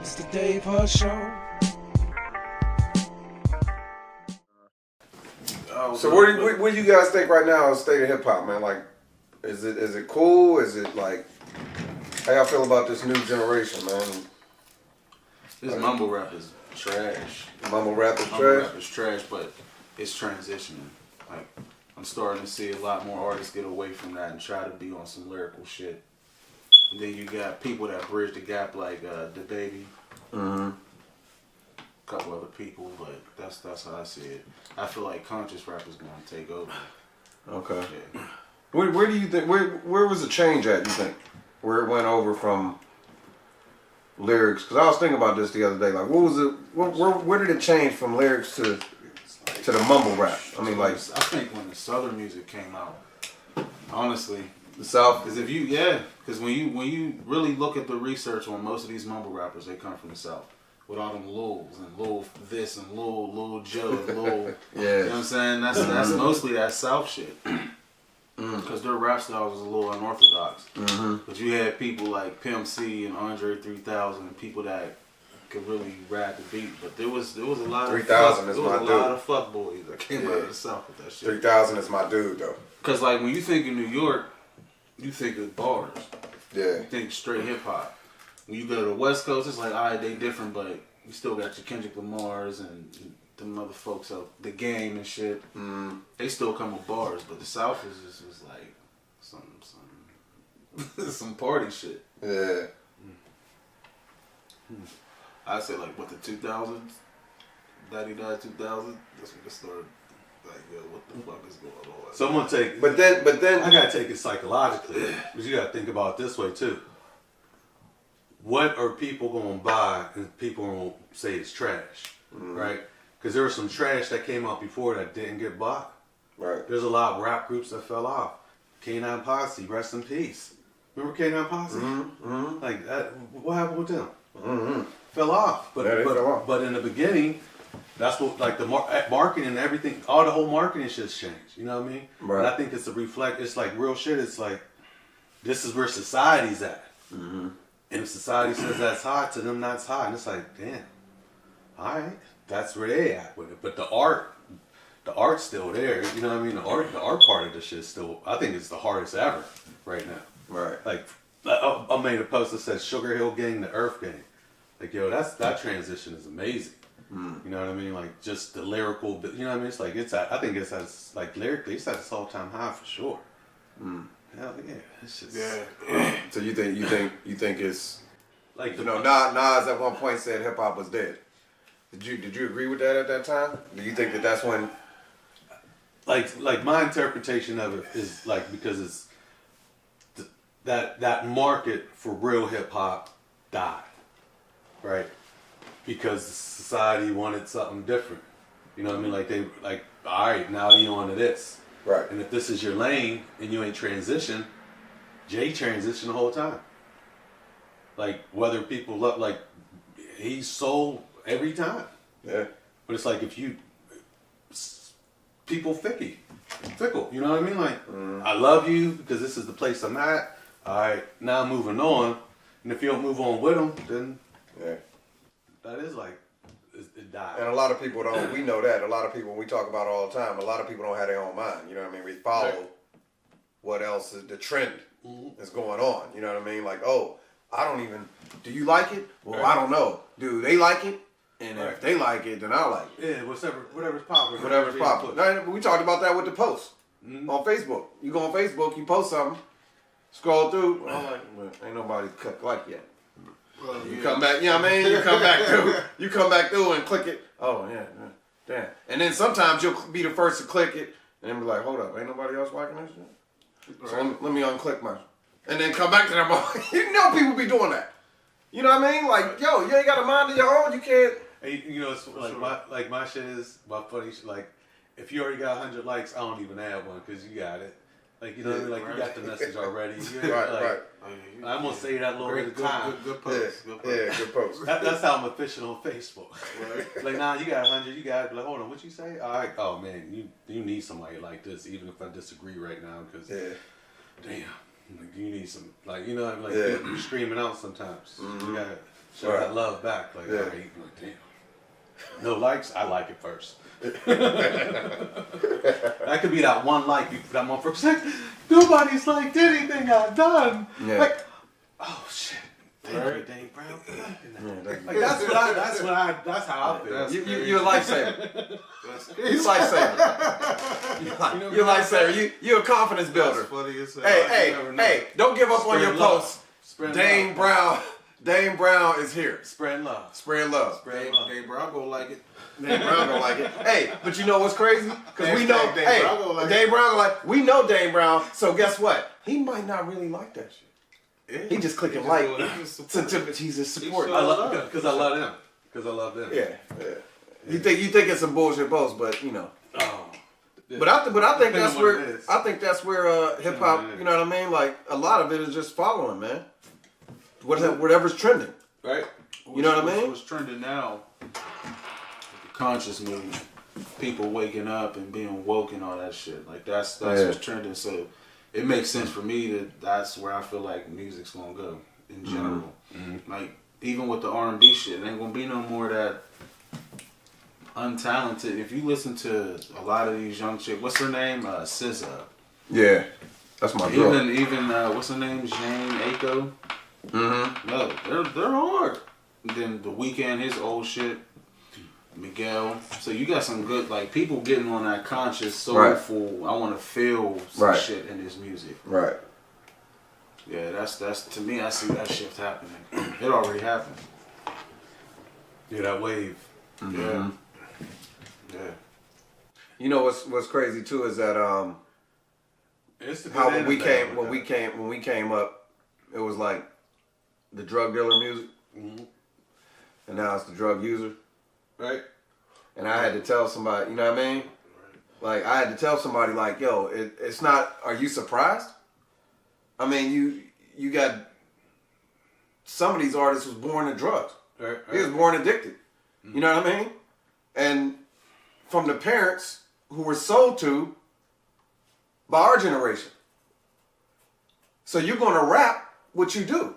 It's the DaveHudShow. So what do you guys think right now is State of HipHop, man? Like, is it cool? Is it like, how y'all feel about this new generation, man? This mumble rap is trash. Mumble rap is Mumble trash? rap is trash, but it's transitioning. Like, I'm starting to see a lot more artists get away from that and try to be on some lyrical shit. And then you got people that bridge the gap, like the Baby. Mm-hmm. A couple other people, but that's how I see it. I feel like conscious rap is going to take over. Okay. Yeah. Where do you think, where was the change at, you think? Where it went over from lyrics? Because I was thinking about this the other day. Like, what was it, where did it change from lyrics to the mumble rap? I mean, like, I think when the Southern music came out, honestly, the South. because because when you really look at the research on most of these mumble rappers, they come from the South. With all them Lils and Lil this and Lil Joe and Lil, Yeah. You know what I'm saying? That's mostly that South shit. Because their rap style was a little unorthodox. Mm-hmm. But you had people like Pimp C and Andre 3000 and people that could really rap the beat. But there was a lot of 3000 is my dude. There was a lot of fuckboys that came out of the South with that shit. 3000 is my dude, though. Because like when you think of New York, you think of bars. Yeah. You think straight hip hop. When you go to the West Coast, it's like, alright, they different, but you still got your Kendrick Lamars and them other folks out, The Game and shit. They still come with bars, but the South is just like some party shit. Yeah. I say like what the 2000s, Daddy died 2000. That's when it started. Like, yo, what the fuck is going on? So I'm gonna take, But then, I gotta take it psychologically, because you gotta think about it this way too. What are people gonna buy and people gonna say it's trash, right? Because there was some trash that came out before that didn't get bought. right. There's a lot of rap groups that fell off. K9 Posse, rest in peace. Remember K9 Posse? Mm-hmm. Like that, what happened with them? Mm-hmm. Fell off. But Yeah, they fell off. But in the beginning, that's what, like the marketing and everything, all the whole marketing shit's changed. You know what I mean? Right. And I think it's a reflect. It's like real shit. It's like this is where society's at. Mm-hmm. And if society says that's high, to them that's high. And it's like, damn, all right, that's where they at with it. But the art's still there. You know what I mean? The art part of the shit still, I think it's the hardest ever right now. Right. Like, I made a post that says Sugar Hill Gang to Earth Gang. Like, yo, that transition is amazing. You know what I mean? Like, just the lyrical, you know what I mean? It's like, I think it's at, like, lyrically, it's at its all-time high for sure. Hell yeah, it's just... Yeah. So you think it's, Like, you know, Nas at one point said hip hop was dead. Did you agree with that at that time? Do you think that that's when? Like my interpretation of it is like, because it's that market for real hip hop died, right? Because society wanted something different. You know what I mean? Like all right, now you on to this. Right. And if this is your lane and you ain't transition, Jay transitioned the whole time. Like whether people love, like he sold every time. Yeah. But it's like if you, people fickle, you know what I mean? Like, I love you because this is the place I'm at. All right, now moving on. And if you don't move on with them, then Yeah. that is like, it died. And a lot of people don't. We know that. A lot of people, we talk about it all the time. A lot of people don't have their own mind. You know what I mean? We follow Right. what else is the trend is going on. You know what I mean? Like, oh, I don't even. Do you like it? Well, I don't know. Do they like it? And if they like it, then I like it. Yeah, whatever's popular. Whatever's popular. No, but we talked about that with the post Mm-hmm. on Facebook. You go on Facebook, you post something, scroll through. I'm like, well, ain't nobody like yet. You come back, you know what I mean? You come back through and click it. Oh yeah, damn. And then sometimes you'll be the first to click it, and then be like, hold up, ain't nobody else liking this shit? So let me unclick mine. And then come back to them. You know people be doing that. You know what I mean? Like, yo, you ain't got a mind of your own. You can't. Hey, you know, it's like my shit is, my funny shit, like, if you already got 100 likes, I don't even add one because you got it. Like, you know what I mean? Like, you got the message already. You ain't, Right. I'm going to say that little bit of time. Good post. Yeah, good post. That's how I'm official on Facebook. Right. Like, nah, you got 100, you got it. Like, hold on, what you say? All right. Oh, man, you need somebody like this, even if I disagree right now, because, damn, like, you need some, like, you know, like, you're screaming out sometimes. You got show that love back. Like, Yeah. hey, damn. No likes, I like it first. That could be that one like you put that motherfucker like, nobody's liked anything I've done. Yeah. Like, oh shit. Thank you, Dave Brown. Like, that's how I feel. You're a lifesaver. You're a lifesaver. You're a lifesaver. You're a confidence builder. Funny as hell. Hey, don't give up on your posts. Dame Brown is here. Spreading love. Spreading love. Dave Brown gonna like it. Dame Brown gonna like it. Hey, but you know what's crazy? Because we know, Dame Brown gonna like Dame Brown gonna like. We know Dame Brown. So guess what? He might not really like that shit. Yeah. He just clicking like. He's a support. Because I love him. Because I love them. Yeah. You think it's some bullshit post, but you know. Oh. But I think that's on what it where is. hip hop. You know what I mean? Like a lot of it is just following, man. Whatever's trending. Right? You know what I mean? What's trending now? The conscious movement, people waking up and being woke and all that shit. Like that's what's trending. So it makes sense for me that's where I feel like music's gonna go in general. Mm-hmm. Like even with the R&B shit, it ain't gonna be no more of that untalented. If you listen to a lot of these young chicks, what's her name? SZA. Yeah, that's my girl. Even what's her name? Jane Aiko. Mm-hmm. No, they're hard. And then the Weeknd, his old shit. Miguel. So you got some good like people getting on that conscious, soulful. I want to feel some shit in this music. Right. Yeah, that's to me. I see that shift happening. It already happened. Yeah, that wave. Mm-hmm. Yeah. You know what's crazy too is that It's the how good when and we came up, it was like the drug dealer music, and now it's the drug user. Right. And I had to tell somebody, you know what I mean? Like I had to tell somebody, like, yo, it's not. Are you surprised? I mean, you got some of these artists was born to drugs. Right. He was born addicted. You know what I mean? And from the parents who were sold to by our generation. So you're gonna rap what you do.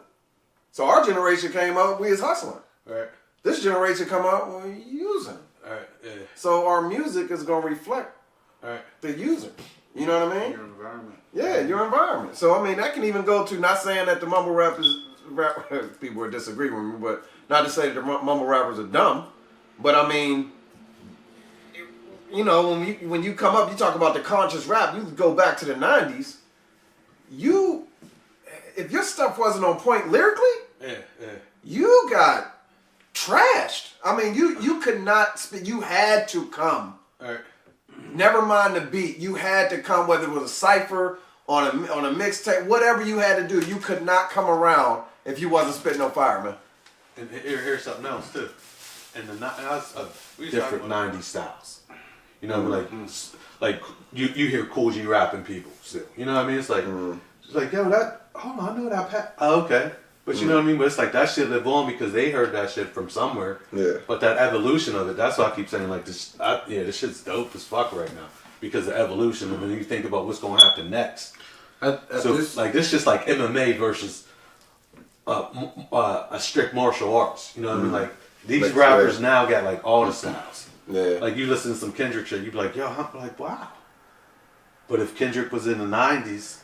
So our generation came up, we was hustling. Right. This generation come out, we're using. Alright, yeah. So our music is gonna reflect the user. You know what I mean? Your environment. Yeah, your environment. So I mean, that can even go to, not saying that the mumble rappers, people would disagree with me, but not to say that the mumble rappers are dumb, but I mean, you know, when you come up, you talk about the conscious rap. You go back to the '90s. If your stuff wasn't on point lyrically, you got trashed. I mean, you could not spit. You had to come. Never mind the beat. You had to come, whether it was a cipher on a mixtape, whatever you had to do. You could not come around if you wasn't spitting no fire, man. And here's something else too. And different '90s styles. You know, like you hear Cool G rapping people still. You know what I mean? It's like, it's like, yo, hold on, I know that. Oh, okay. But you know what I mean? But it's like that shit live on because they heard that shit from somewhere. Yeah. But that evolution of it, that's why I keep saying like this. This shit's dope as fuck right now because of evolution. And then you think about what's going to happen next. This just like MMA versus a strict martial arts. You know what I mean? Like these rappers now got like all the styles. Yeah. Like you listen to some Kendrick shit, you'd be like, yo, I'm like, wow. But if Kendrick was in the '90s,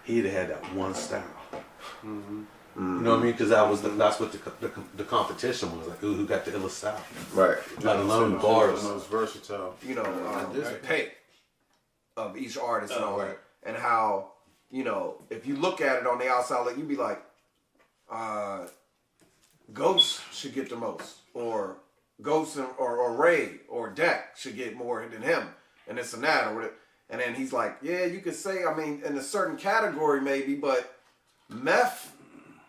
he'd have had that one style. You know what I mean? Because that's what the competition was, like who got the illest style, right? Let alone bars. Most versatile. You know, the pay of each artist and all that, and how, you know, if you look at it on the outside, like you'd be like, Ghost should get the most, or Ghost or Ray or Dak should get more than him, and this and that, or whatever. And then he's like, yeah, you could say, I mean, in a certain category maybe, but Meth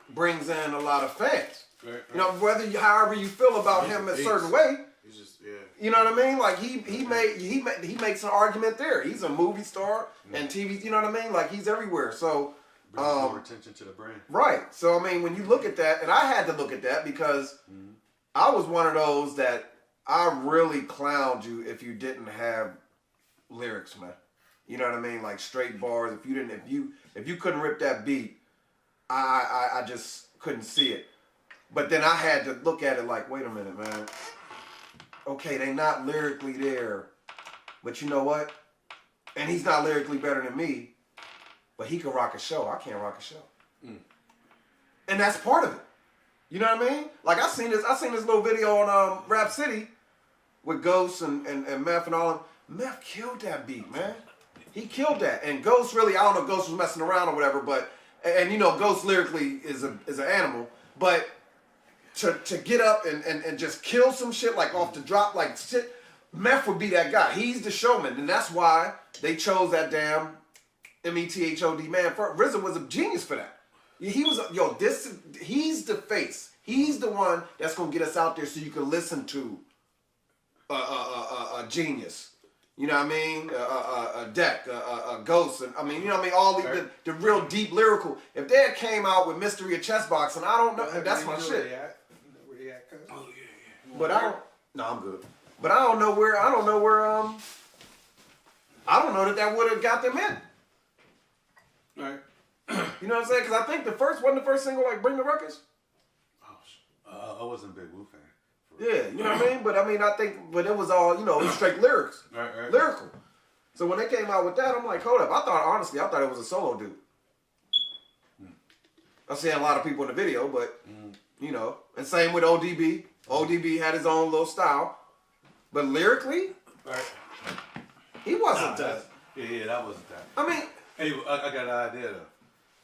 brings in a lot of fans. Right. You know, however you feel about him a certain way. He's just, you know what I mean? Like he makes an argument there. He's a movie star and TV. You know what I mean? Like he's everywhere. So brings more attention to the brand. Right. So I mean, when you look at that, and I had to look at that because I was one of those that I really clowned you if you didn't have lyrics, man. You know what I mean? Like straight bars. If you couldn't rip that beat, I just couldn't see it. But then I had to look at it like, wait a minute, man. Okay, they not lyrically there, but you know what? And he's not lyrically better than me, but he can rock a show. I can't rock a show. And that's part of it. You know what I mean? Like I seen this little video on Rap City with Ghost and Meth and all of them. Meth killed that beat, man. He killed that. And Ghost really, I don't know if Ghost was messing around or whatever, but and you know, Ghost lyrically is an animal, but to get up and just kill some shit like off the drop, like shit, Meth would be that guy. He's the showman, and that's why they chose that damn METHOD man. RZA was a genius for that. He was he's the face. He's the one that's gonna get us out there so you can listen to a genius. You know what I mean? A Deck, a Ghost, and I mean, you know what I mean? All the real deep lyrical. If they had came out with Mystery of Chessbox, and I don't know, that's my shit. Oh yeah. But I don't. No, I'm good. But I don't know where. I don't know that would have got them in. Right. You know what I'm saying? Because I think wasn't the first single like Bring the Ruckus? I wasn't a big Wu fan. Yeah, you know what I mean? But I mean, but it was all, you know, it was straight lyrics. Right. Lyrical. So when they came out with that, I'm like, hold up. I thought it was a solo dude. I seen a lot of people in the video, but, you know, and same with ODB. ODB had his own little style. But lyrically, he wasn't that. Yeah, that wasn't that. I mean, Hey, I got an idea though.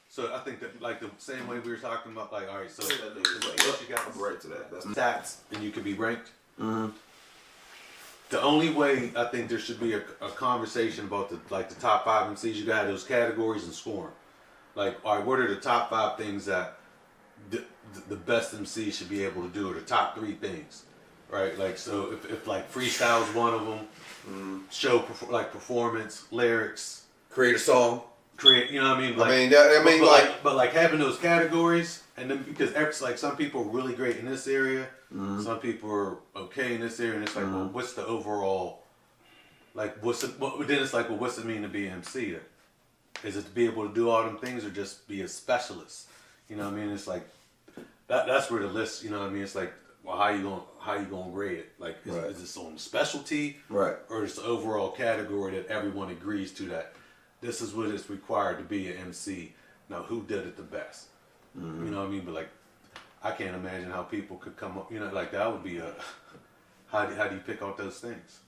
So I think that like the same way we were talking about, like, all right, so That nigga is like, what you got right to that. That's stats and you could be ranked. The only way I think there should be a conversation about the top 5 MCs, you got those categories and scoring. Like, all right, what are the top 5 things that the best MC should be able to do, or the top 3 things, right? Like, so if like freestyle is one of them, show performance, lyrics, create a song. You know what I mean? Like, but like having those categories, and then because like some people are really great in this area, some people are okay in this area, and it's like, well, what's the overall? Like, then it's like, well, what's it mean to be an MC? Is it to be able to do all them things, or just be a specialist? You know what I mean? It's like that's where the list. You know what I mean? It's like, well, how you gonna grade it? Like, is this on specialty, right, or is the overall category that everyone agrees to that this is what is required to be an MC? Now, who did it the best? You know what I mean? But like, I can't imagine how people could come up. You know, like that would be a how do you pick out those things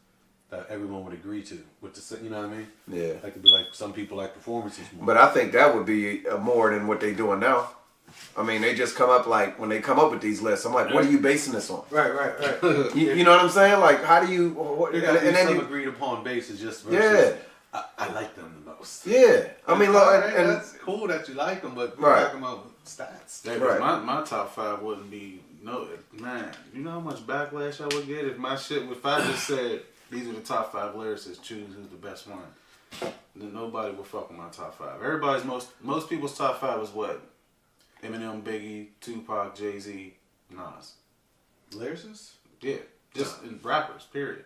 that everyone would agree to with the, you know what I mean? Yeah. Like it'd be like some people like performances more. But I think that would be more than what they doing now. I mean, they just come up like, when they come up with these lists, I'm like, what are you basing this on? right. You know what I'm saying? Like, how do you? And then some agreed upon basis just versus. I like them the most. Yeah, I mean, look, and that's cool that you like them, but we're talking about stats. Yeah, right. My top 5 wouldn't be man. You know how much backlash I would get if I just said these are the top 5 lyricists, choose who's the best one. Then nobody would fuck with my top 5. Most people's top 5 is what? Eminem, Biggie, Tupac, Jay-Z, Nas. Lyricists? Yeah, just in rappers. Period.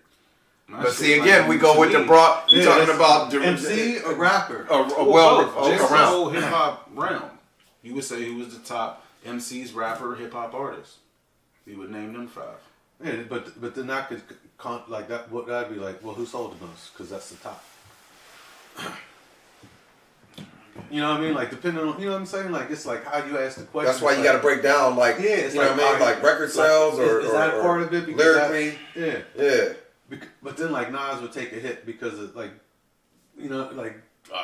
But see, again, we go with the broad. You're talking about the MC, a rapper, just the whole hip hop realm. You would say who was the top MCs, rapper, hip hop artist. You would name them 5. Yeah, but then I could like that. What that'd be like? Well, who sold the most? Because that's the top. You know what I mean? Like depending on, you know what I'm saying? Like it's like how you ask the question. That's why you got to break down, like, you know what I mean? Like record sales is that a part of it? Lyrically, yeah. But then like Nas would take a hit because of like, you know, like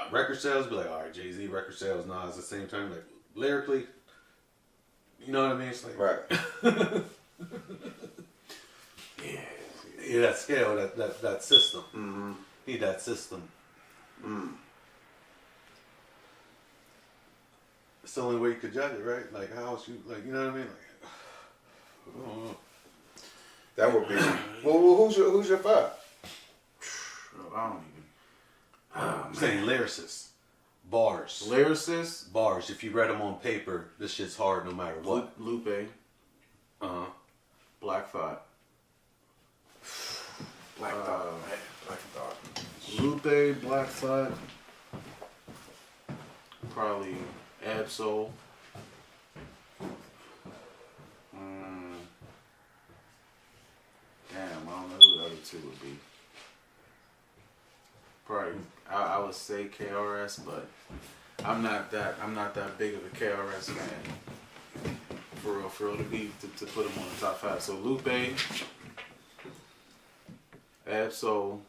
record sales be like, all right, Jay-Z record sales, Nas at the same time, like lyrically, you know what I mean? It's like Right. yeah, that scale, that system. Need that system. It's the only way you could judge it, right? Like how else you, like, you know what I mean? Like, I don't know. That would be. Well, who's your 5? I don't even. I'm saying lyricists, bars, Lyricists? bars. If you read them on paper, this shit's hard no matter what. Lupe, Black Thought. Black Thought. Lupe, Black Thought. Probably Ab-Soul. two would be. Probably, I would say KRS, but I'm not that big of a KRS fan. For real, to put him on the top 5. So Lupe, Absol.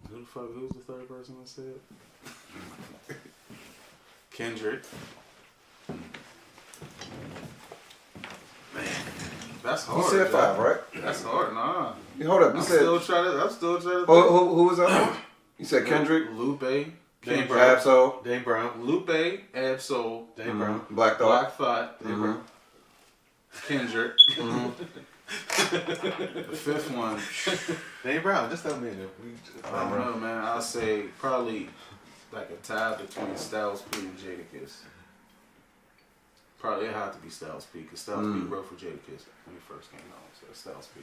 Who's the third person I said? Kendrick. Man, that's hard. You said 5, right? That's hard, nah. Hold up, you I'm said. still trying to. Who was that? You said Kendrick, Lupe, Dame Brown, Absol, Dame Brown, Lupe, Absol, Dame Brown, Black Thought. Black Thought, Kendrick. The fifth one, Dame Brown. Just tell me. I don't know, man. I'll say probably like a tie between Styles P and Jadakiss. Probably it had to be Styles P because Styles P wrote for Jadakiss when he first came out. So Styles P.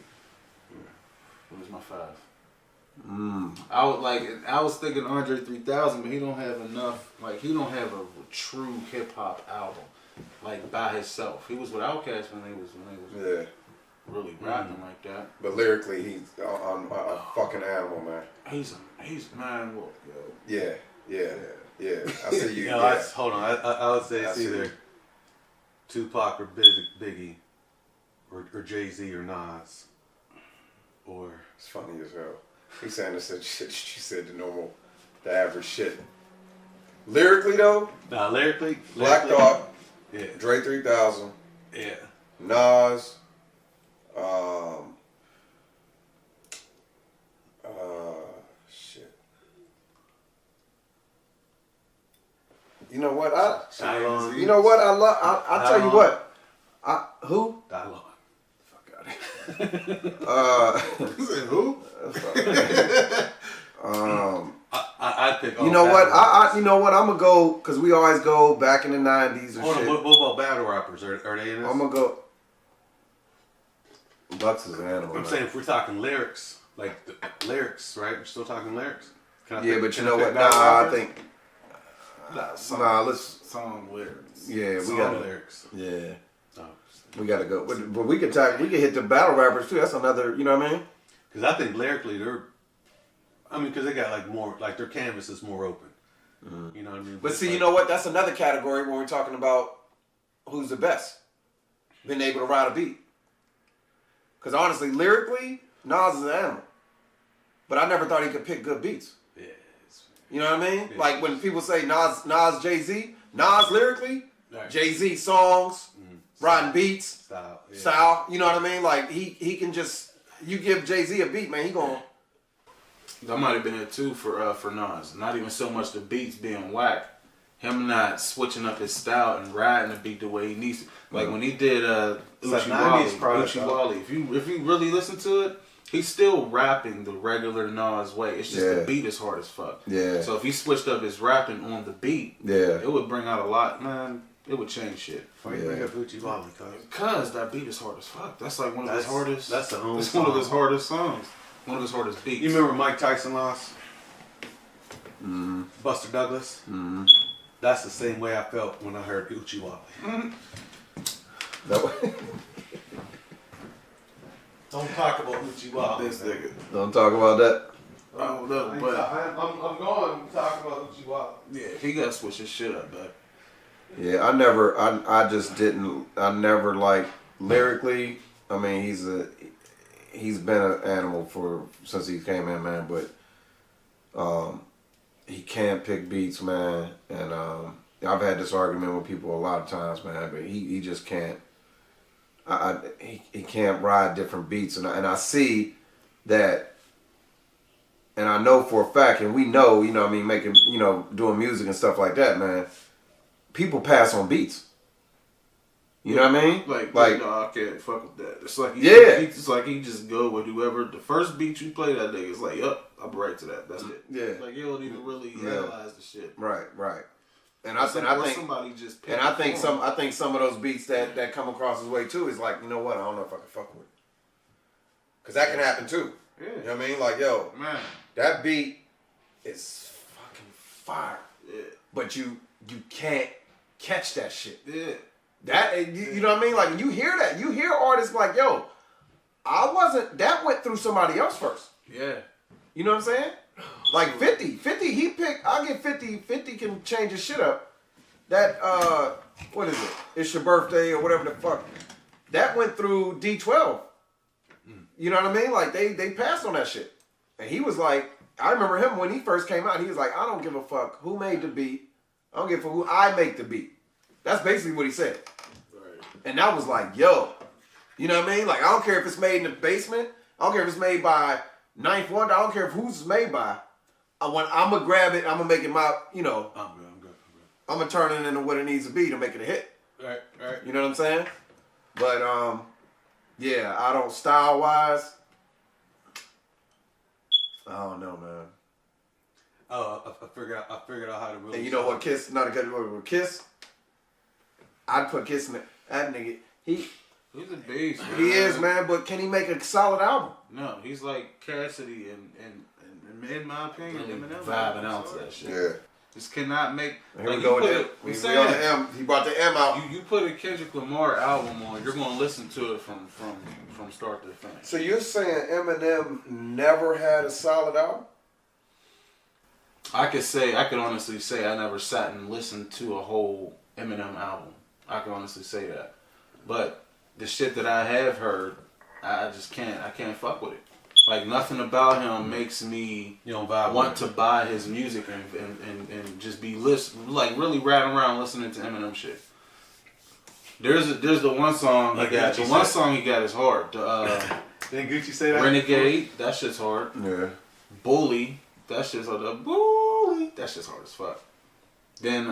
What was my 5? I was thinking Andre 3000, but he don't have enough. Like he don't have a true hip hop album, like by himself. He was with Outkast when they was really rapping like that. But lyrically, he's a fucking animal, man. He's man. Look, yo. Yeah. I see you. Hold on. I would say it's either Tupac or Biggie, or Jay-Z or Nas, or. It's funny as hell. He's saying this shit. She said the average shit. Lyrically though. Nah, lyrically. Black Thought. Yeah. Dre 3000. Yeah. Nas. Shit. You know what? You know what? I tell you what. Who? Dialogue. Fuck out of here. You said who? I'd pick. You know what? You know what? I'm gonna go because we always go back in the '90s or Hold shit. on. What about battle rappers? Are they in this? I'm gonna go. Bucks is an animal. I'm saying if we're talking lyrics, like the lyrics, right? We're still talking lyrics. Yeah, but you know what? I think. Let's song lyrics. Yeah, we got lyrics. Yeah, Oh. we gotta go. But we can talk. We can hit the battle rappers too. That's another. You know what I mean? Because I think lyrically because they got like more, like their canvas is more open. You know what I mean? But see, you know what? That's another category when we're talking about who's the best. Being able to ride a beat. Because honestly, lyrically, Nas is an animal. But I never thought he could pick good beats. Yeah. You know what I mean? Yeah. Like when people say Nas, Jay-Z, Nas lyrically, Right. Jay-Z songs, riding beats, style. You know what I mean? Like he can just, you give Jay-Z a beat, man, he gonna. That might have been it too for Nas. Not even so much the beats being whack, him not switching up his style and riding the beat the way he needs to. Like when he did Uchi Wally. If you really listen to it, he's still rapping the regular Nas way. It's just the beat is hard as fuck. Yeah. So if he switched up his rapping on the beat, it would bring out a lot, man. It would change shit. Why you bring up Uchi Wally, Cause that beat is hard as fuck. That's like one of his hardest. That's the only. It's one of his hardest songs. One of his hardest beats. You remember Mike Tyson lost? Buster Douglas? That's the same way I felt when I heard Uchi Wally. Don't talk about Uchi Wally. This nigga. Don't talk about that. Oh no, but I'm going to talk about Uchi Wally. yeah, he got to switch his shit up, man. Yeah, I just didn't, I never like lyrically. I mean, he's been an animal since he came in, man. But he can't pick beats, man. And I've had this argument with people a lot of times, man. But he just can't. He can't ride different beats, and I see that, and I know for a fact, and we know, you know what I mean, making, you know, doing music and stuff like that, man. People pass on beats. You know what I mean? Like no, I can't fuck with that. It's like it's like he just go with whoever the first beat you play that nigga. It's like, yup, I'm right to that. That's it. Yeah. Like you don't even really analyze the shit. Right. And I think somebody just and I think some of those beats that come across his way too is like, you know what? I don't know if I can fuck with it. Cause that can happen too. Yeah. You know what I mean? Like, yo, man, that beat is fucking fire. Yeah. But you can't catch that shit. Yeah. That you know what I mean? Like you hear that, you hear artists like, yo, that went through somebody else first. Yeah. You know what I'm saying? Like 50, he picked, I'll give 50 can change his shit up. That, what is it? It's your birthday or whatever the fuck. That went through D12. You know what I mean? Like, they passed on that shit. And he was like, I remember him when he first came out, he was like, I don't give a fuck who made the beat. I don't give a fuck who I make the beat. That's basically what he said. Right. And that was like, yo. You know what I mean? Like, I don't care if it's made in the basement. I don't care if it's made by Ninth Wonder. I don't care who's it's made by. I'm going to grab it. I'm going to make it my, you know. I'm good. I'm going to turn it into what it needs to be to make it a hit. Right. You know what I'm saying? But, yeah, I don't, style-wise, I don't know, man. Oh, I figured out how to really. And you know what, Kiss, not a good word with Kiss? I'd put Kiss in it. That nigga, he's a beast. Man. He is, man, but can he make a solid album? No, he's like Cassidy and in my opinion, Eminem vibing out to that shit. Yeah. Just cannot make. Here we go with it. We on the M. He brought the M out. You put a Kendrick Lamar album on, you're gonna listen to it from start to finish. So you're saying Eminem never had a solid album? I could honestly say I never sat and listened to a whole Eminem album. I can honestly say that. But the shit that I have heard, I can't fuck with it. Like, nothing about him makes me want to buy his music and just be really riding around listening to Eminem shit. There's the one song he got. The one song he got is hard. Didn't Gucci say that? Renegade, that shit's hard. Yeah. Bully, that shit's hard. Bully, that shit's hard as fuck. Then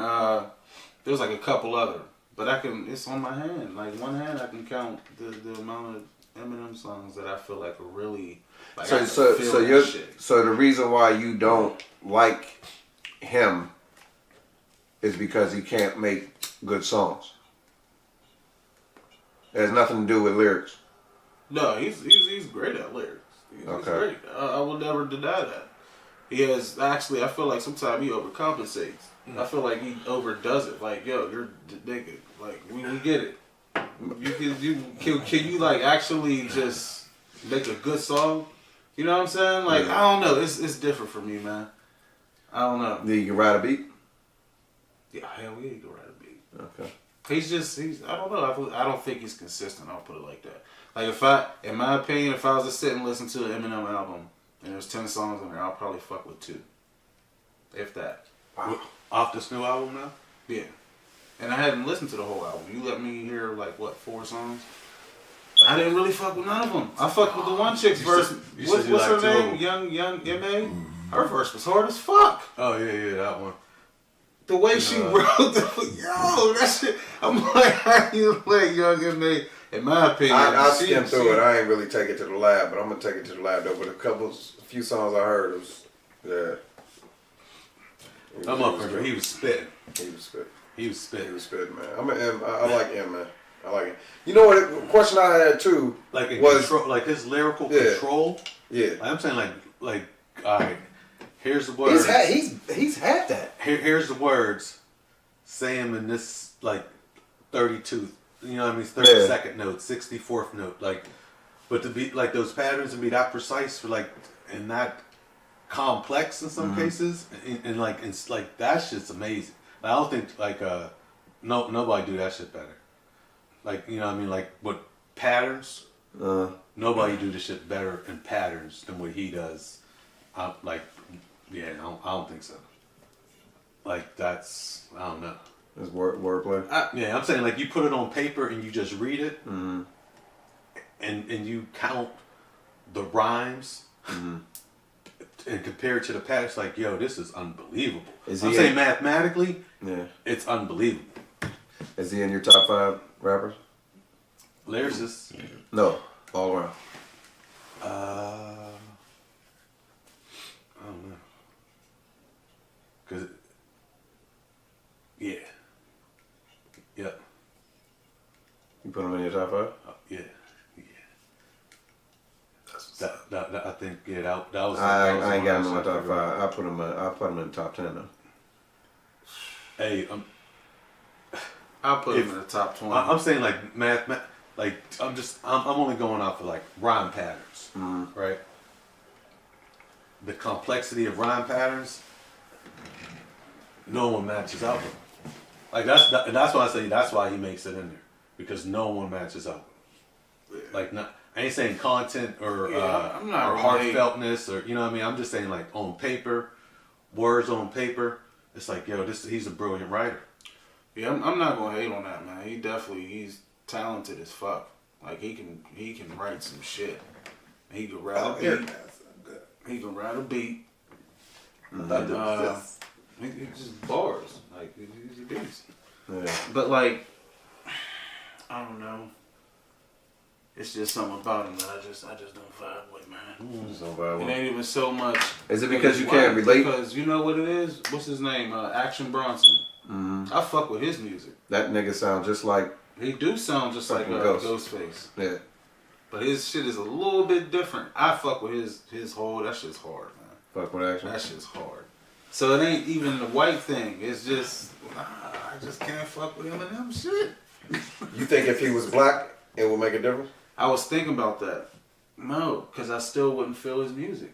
there's like a couple other, but it's on my hand. Like, one hand I can count the amount of Eminem songs that I feel like are really. Like, so the reason why you don't like him is because he can't make good songs. It has nothing to do with lyrics. No, he's great at lyrics. He's great. I will never deny that. He has actually. I feel like sometimes he overcompensates. I feel like he overdoes it. Like, yo, you're nigga. Like, we get it. Can you like actually just make a good song? You know what I'm saying? Like, I don't know. It's different for me, man. I don't know. You can ride a beat? Yeah, hell yeah, you can ride a beat. Okay. He's I don't know. I don't think he's consistent. I'll put it like that. Like, in my opinion, if I was to sit and listen to an Eminem album and there's 10 songs on there, I'll probably fuck with 2. If that. Wow. Off this new album now? Yeah. And I hadn't listened to the whole album. You let me hear, like, 4 songs? I didn't really fuck with none of them. I fucked with the one chick's verse. What's her name? Young M.A.? Her verse was hard as fuck. Oh, yeah, that one. The way she wrote that shit. I'm like, how you let Young M.A.? In my opinion, I skimmed through it. I ain't really take it to the lab, but I'm going to take it to the lab, though. But a few songs I heard, it was, yeah. That motherfucker, he was spitting. He was spitting. He was spitting, man. I like him, man. I like it. You know what? The question I had too was like his lyrical control. Yeah, like, I'm saying like all right. Here's the words. He's had that. Here's the words. Say him in this like 32. You know what I mean? 32nd note, 64th note. Like, but to be like those patterns and be that precise for like and that complex in some cases and like it's like that shit's amazing. I don't think like nobody do that shit better. Like, you know what I mean? Like, what patterns? Nobody do the shit better in patterns than what he does. I don't think so. Like, that's, I don't know. It's wordplay? Yeah, I'm saying, like, you put it on paper and you just read it, and you count the rhymes, and compare it to the patterns, like, yo, this is unbelievable. I'm saying mathematically, it's unbelievable. Is he in your top 5 rappers? Lyricists? No, all around. I don't know. Cause, yeah. Yep. You put him in your top 5? Yeah. That I think that was. I ain't got him in my top 5. I put him in the top 10 though. Hey, I'll put him in the top 20. I'm saying like like I'm only going off of like rhyme patterns, right? The complexity of rhyme patterns, no one matches up with. Like and that's why I say that's why he makes it in there, because no one matches up with. Like I ain't saying content or I'm not or heartfeltness or you know what I mean. I'm just saying like on paper, words on paper. It's like yo, he's a brilliant writer. Yeah, I'm not gonna hate on that, man. He's talented as fuck. Like he can write some shit. He can write a beat. He can write a beat. It's just bars. Like he's a beast. Yeah. But like, I don't know. It's just something about him that I just don't vibe with, man. Just don't vibe with. It ain't even so much. Is it because you can't relate? Because you know what it is? What's his name? Action Bronson. I fuck with his music. That nigga sound just like. He do sound just like Ghostface. Yeah. But his shit is a little bit different. I fuck with his whole. That shit's hard, man. Fuck with Action. That shit's hard. So it ain't even the white thing. It's just I just can't fuck with Eminem shit. You think if he was black, it would make a difference? I was thinking about that. No, because I still wouldn't feel his music.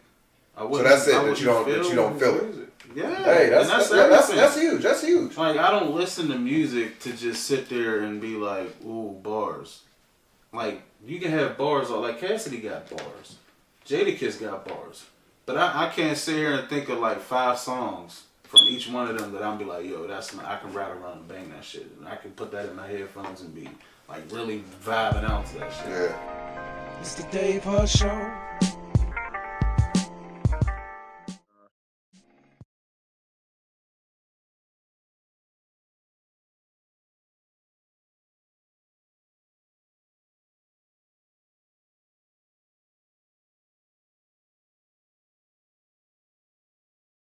So that's it. That you don't feel it. Music. Yeah. Hey, that's huge. That's huge. Like I don't listen to music to just sit there and be like, ooh, bars. Like you can have bars. Like Cassidy got bars. Jadakiss got bars. But I can't sit here and think of like 5 songs from each one of them that I'm be like, yo, I can ride around and bang that shit. And I can put that in my headphones and be like really vibing out to that shit. Yeah. It's the DaveHudShow.